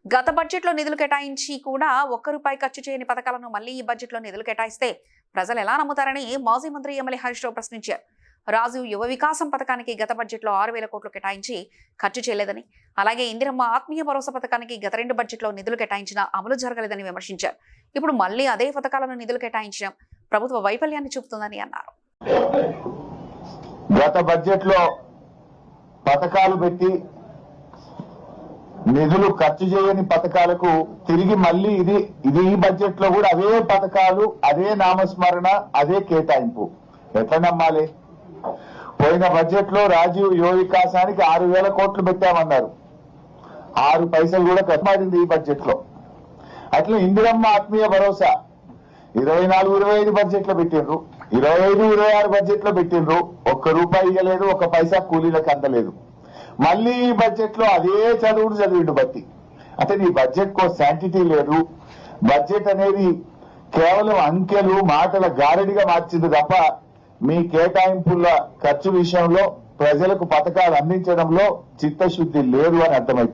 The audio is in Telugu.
గత బడ్జెట్లో నిధులు కేటాయించి కూడా ₹1 ఖర్చు చేయని పథకాలను మళ్లీ ఈ బడ్జెట్లో నిధులు కేటాయిస్తే ప్రజలు ఎలా నమ్ముతారని మాజీ మంత్రి ఎమ్మెల్యే హరీష్ రావు ప్రశ్నించారు. రాజీవ్ యువ వికాసం పథకానికి గత బడ్జెట్లో 6,000 కోట్లు కేటాయించి ఖర్చు చేయలేదని, అలాగే ఇందిరమ్మ ఆత్మీయ భరోసా పథకానికి గత 2 బడ్జెట్లో నిధులు కేటాయించినా అమలు జరగలేదని విమర్శించారు. ఇప్పుడు మళ్లీ అదే పథకాలను నిధులు కేటాయించడం ప్రభుత్వ వైఫల్యాన్ని చూపుతుందని అన్నారు. గత బడ్జెట్లో పథకాలు పెట్టి నిధులు ఖర్చు చేయని పథకాలకు తిరిగి మళ్లీ ఇది ఈ బడ్జెట్ లో కూడా అవే పథకాలు, అదే నామస్మరణ, అదే కేటాయింపు. ఎట్లా నమ్మాలి? పోయిన బడ్జెట్ లో రాజీవ్ యువ వికాసానికి 6,000 కోట్లు పెట్టామన్నారు. 6 పైసలు కూడా కట్టమాడింది ఈ బడ్జెట్ లో. అట్లా ఇందిరమ్మ ఆత్మీయ భరోసా 24-25 బడ్జెట్ లో పెట్టిండ్రు, 25-26 బడ్జెట్ లో పెట్టిండ్రు. ₹1 ఇవ్వలేదు, 1 పైసా కూలీలకు అందలేదు. మళ్లీ ఈ బడ్జెట్ లో అదే చదివిండు బట్టి. అంటే నీ బడ్జెట్ కో శాంటిటీ లేదు. బడ్జెట్ అనేది కేవలం అంకెలు, మాటల గారడిగా మార్చింది తప్ప మీ కేటాయింపుల ఖర్చు విషయంలో ప్రజలకు పథకాలు అందించడంలో చిత్తశుద్ధి లేదు అని అర్థమైపోయింది.